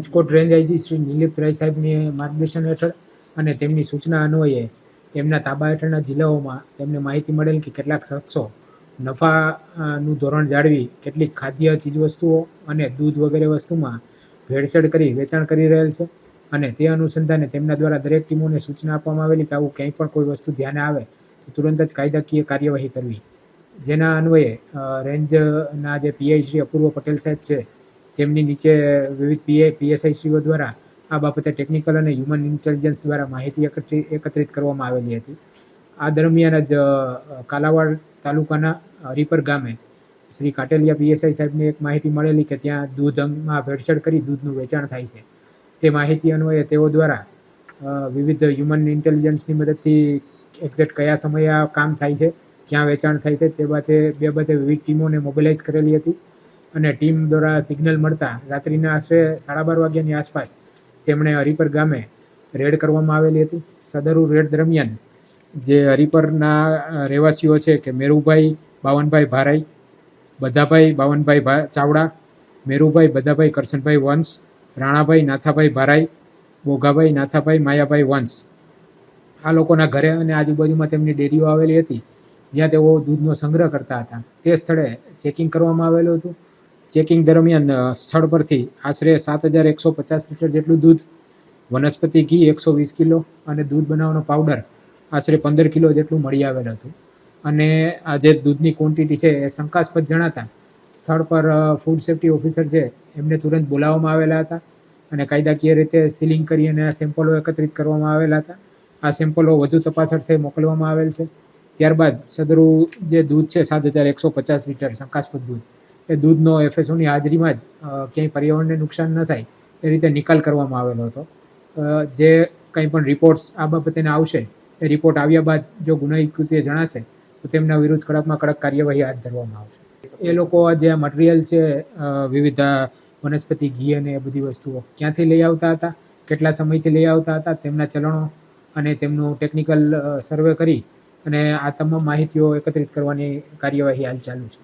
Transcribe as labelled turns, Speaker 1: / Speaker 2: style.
Speaker 1: Rajkot range IG Shri નિલીપ રાય સાહેબની માર્ગદર્શન હેઠળ અને તેમની સૂચના અન્વયે એમના તાબા હેઠળના જિલ્લાઓમાં તેમને માહિતી મળેલ કે કેટલાક શખ્સો નફાનું ધોરણ જાળવી કેટલીક ખાદ્ય ચીજવસ્તુઓ અને દૂધ વગેરે વસ્તુમાં ભેળસેળ કરી વેચાણ કરી રહેલ છે અને તે અનુસંધાને તેમના દ્વારા દરેક ટીમોને સૂચના આપવામાં આવેલી કે આવું ક્યાંય પણ કોઈ વસ્તુ ધ્યાને આવે તો તુરંત જ કાયદાકીય કાર્યવાહી કરવી. જેના અન્વયે રેન્જના જે પીઆઈ શ્રી અપૂર્વ પટેલ સાહેબ છે તેમની નીચે વિવિધ પીએસઆઈ શ્રીઓ દ્વારા આ બાબતે ટેકનિકલ અને હ્યુમન ઇન્ટેલિજન્સ દ્વારા માહિતી એકત્રિત કરવામાં આવેલી હતી. આ દરમિયાન જ કાલાવાડ તાલુકાના હરિપર ગામે શ્રી કાટેલિયા પીએસઆઈ સાહેબને એક માહિતી મળેલી કે ત્યાં દૂધમાં ભેળસેળ કરી દૂધનું વેચાણ થાય છે. તે માહિતી અન્વયે તેઓ દ્વારા વિવિધ હ્યુમન ઇન્ટેલિજન્સની મદદથી એક્ઝેક્ટ કયા સમયે આ કામ થાય છે, ક્યાં વેચાણ થાય છે, તે બાબતે વિવિધ ટીમોને મોબિલાઇઝ કરેલી હતી અને ટીમ દ્વારા સિગ્નલ મળતા રાત્રિના આશરે 12:30 વાગ્યાની આસપાસ તેમણે હરિપર ગામે રેડ કરવામાં આવેલી હતી. સદરુ રેડ દરમિયાન જે હરિપરના રહેવાસીઓ છે કે મેરુભાઈ બાવનભાઈ ભારાઈ, બધાભાઈ બાવનભાઈ ચાવડા, મેરુભાઈ બધાભાઈ કરશનભાઈ વંશ, રાણાભાઈ નાથાભાઈ ભારાઈ, બોગાભાઈ નાથાભાઈ માયાભાઈ વંશ, આ લોકોના ઘરે અને આજુબાજુમાં તેમની ડેરીઓ આવેલી હતી જ્યાં તેઓ દૂધનો સંગ્રહ કરતા હતા. તે સ્થળે ચેકિંગ કરવામાં આવેલું હતું. ચેકિંગ દરમિયાન સ્થળ પરથી આશરે 7,150 લીટર જેટલું દૂધ, વનસ્પતિ ઘી 120 કિલો અને દૂધ બનાવવાનો પાવડર આશરે 15 કિલો જેટલું મળી આવેલ હતું. અને આ જે દૂધની ક્વોન્ટિટી છે એ શંકાસ્પદ જણાતા સ્થળ પર ફૂડ સેફ્ટી ઓફિસર છે એમને તુરંત બોલાવવામાં આવેલા હતા અને કાયદાકીય રીતે સીલિંગ કરી અને આ સેમ્પલો એકત્રિત કરવામાં આવેલા હતા. આ સેમ્પલો વધુ તપાસ અર્થે મોકલવામાં આવેલ છે. ત્યારબાદ સદરું જે દૂધ છે 7,150 લીટર શંકાસ્પદ દૂધ, એ દૂધનો એફએસઓની હાજરીમાં જ ક્યાંય પર્યાવરણને નુકસાન ન થાય એ રીતે નિકાલ કરવામાં આવેલો હતો. જે કંઈ પણ રિપોર્ટ્સ આ બાબતેના આવશે એ રિપોર્ટ આવ્યા બાદ જો ગુનાહિત કૃત્ય જણાશે તો તેમના વિરુદ્ધ કડકમાં કડક કાર્યવાહી હાથ ધરવામાં આવશે. એ લોકો જે મટીરિયલ છે વિવિધ વનસ્પતિ ઘી અને એ બધી વસ્તુઓ ક્યાંથી લઈ આવતા હતા, કેટલા સમયથી લઈ આવતા હતા, તેમના ચલણો અને તેમનું ટેકનિકલ સર્વે કરી અને આ તમામ માહિતીઓ એકત્રિત કરવાની કાર્યવાહી હાલ ચાલુ છે.